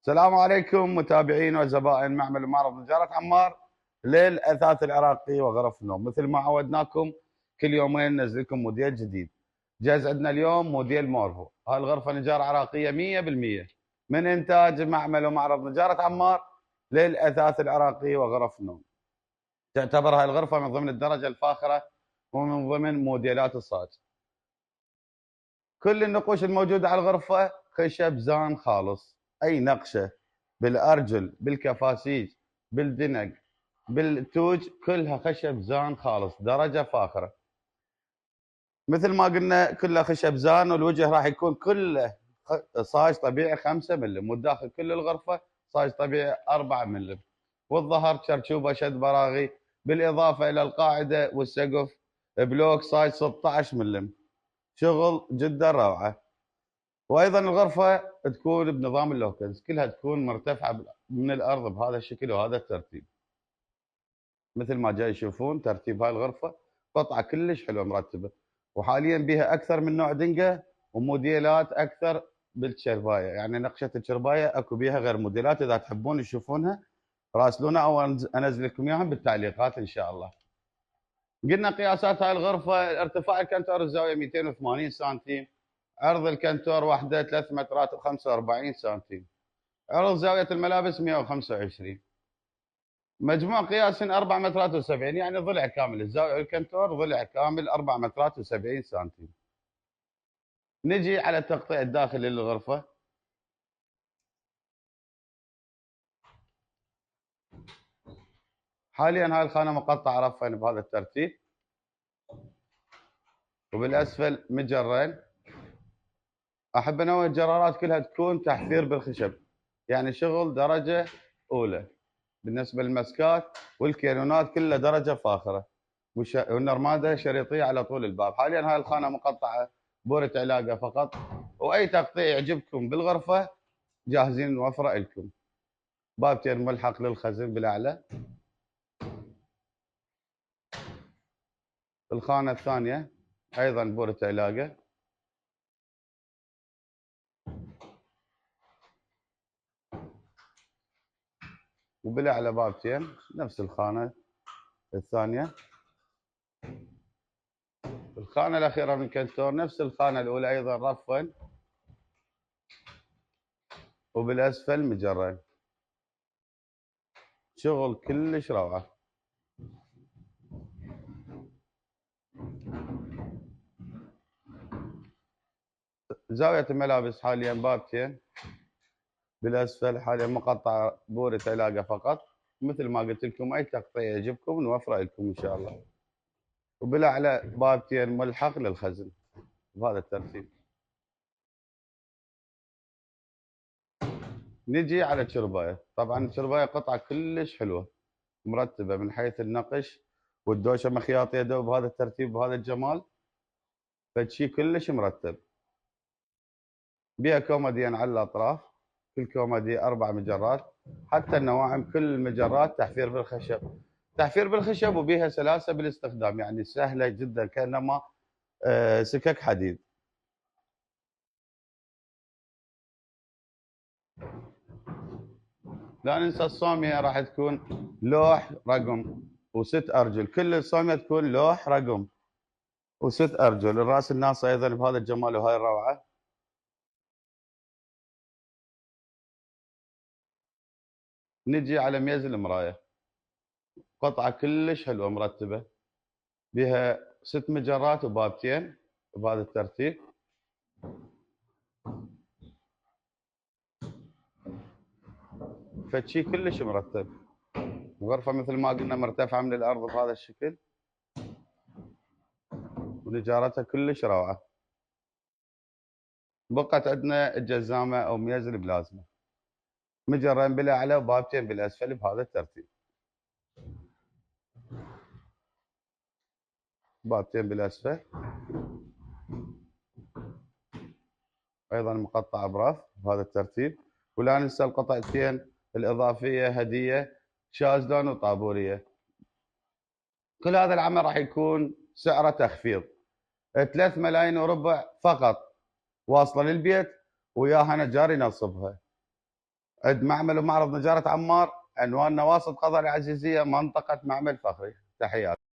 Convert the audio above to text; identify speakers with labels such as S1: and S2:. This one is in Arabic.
S1: السلام عليكم متابعين وزبائن معمل ومعرض نجارة عمار للأثاث العراقي وغرف النوم. مثل ما عودناكم كل يومين ننزل لكم موديل جديد. جاز عندنا اليوم موديل مورفو. هاي الغرفة نجارة عراقية 100% من إنتاج معمل ومعرض نجارة عمار للأثاث العراقي وغرف النوم. تعتبر هاي الغرفة من ضمن الدرجة الفاخرة ومن ضمن موديلات الصاج. كل النقوش الموجودة على الغرفة خشب زان خالص، أي نقشة بالأرجل بالكفاسيج بالدنق بالتوج كلها خشب زان خالص، درجة فاخرة. مثل ما قلنا كلها خشب زان، والوجه راح يكون كله صاج طبيعي 5 ملم، والداخل كل الغرفة صاج طبيعي 4 ملم، والظهر شرشوبة شد براغي، بالإضافة إلى القاعدة والسقف بلوك صاج 16 ملم. شغل جدا روعة. وايضا الغرفه تكون بنظام اللوكنز، كلها تكون مرتفعه من الارض بهذا الشكل وهذا الترتيب. مثل ما جاي يشوفون ترتيب هاي الغرفه، قطعه كلش حلوه مرتبه، وحاليا بها اكثر من نوع دنقه وموديلات اكثر بالتشربايه. يعني نقشه التشربايه اكو بها غير موديلات، اذا تحبون تشوفونها راسلونا او انزل لكم اياهم بالتعليقات ان شاء الله. قلنا قياسات هاي الغرفه: ارتفاع الكنتور الزاويه 280 سنتيم، عرض الكنتور وحده 3 مترات و45 سنتيم، عرض زاويه الملابس 125، مجموع قياس 4 مترات و70، يعني ضلع كامل الزاويه الكنتور ضلع كامل 4 مترات و70 سنتيم. نجي على التقطيع الداخلي للغرفه. حاليا هاي الخانه مقطعه رفين بهذا الترتيب، وبالاسفل مجرين. احب انوه الجرارات كلها تكون تحفير بالخشب، يعني شغل درجه اولى. بالنسبه للمسكات والكيرونات كلها درجه فاخره، والنرماده شريطيه على طول الباب. حاليا هاي الخانه مقطعه بورة علاقه فقط، واي تقطيع يعجبكم بالغرفه جاهزين نوفره لكم. بابتين ملحق للخزن بالاعلى. الخانه الثانيه ايضا بورة علاقه، وبالاعلى بابتين نفس الخانه الثانيه. الخانه الاخيره من كنتور نفس الخانه الاولى ايضا رفا، وبالاسفل مجرين. شغل كلش روعه. زاويه الملابس حاليا بابتين بالاسفل، حاليا مقطع بورة علاقه فقط. مثل ما قلت لكم اي تقطيع يعجبكم نوفره لكم ان شاء الله. وبالاعلى بابتين ملحق للخزن بهذا الترتيب. نجي على الشربايه. طبعا الشربايه قطعه كلش حلوه مرتبه من حيث النقش، والدوشه مخياطيه دو بهذا الترتيب بهذا الجمال، فشي كلش مرتب. بها كوموديين على الاطراف، كل كومودي 4 مجرات، حتى النواعم كل المجرات تحفير بالخشب. تحفير بالخشب وبها سلاسه بالاستخدام، يعني سهله جدا كانما سكك حديد. لا ننسى الصوميه راح تكون لوح رقم وست ارجل، كل الصوميه تكون لوح رقم وست ارجل. الراس الناص ايضا بهذا الجمال وهاي الروعه. نجي على ميز المرايه، قطعه كلش حلوه مرتبه، بها 6 مجرات وبابتين بهذا الترتيب. فشي كلش مرتب. غرفه مثل ما قلنا مرتفعه من الارض بهذا الشكل، ونجارتها كلش روعه. بقت عندنا الجزامه او ميز البلازما، مجرين بالاعلى وبابتين بالاسفل بهذا الترتيب. بابتين بالاسفل ايضا مقطع براف بهذا الترتيب. ولا ننسى القطعتين الاضافيه هديه شازلون وطابوريه. كل هذا العمل راح يكون سعره تخفيض 3 ملايين وربع فقط، واصله للبيت وياها نجار ينصبها. عند معمل ومعرض نجارة عمار، عنواننا واسط قضاء العزيزية، منطقة معمل فخري. تحياتي.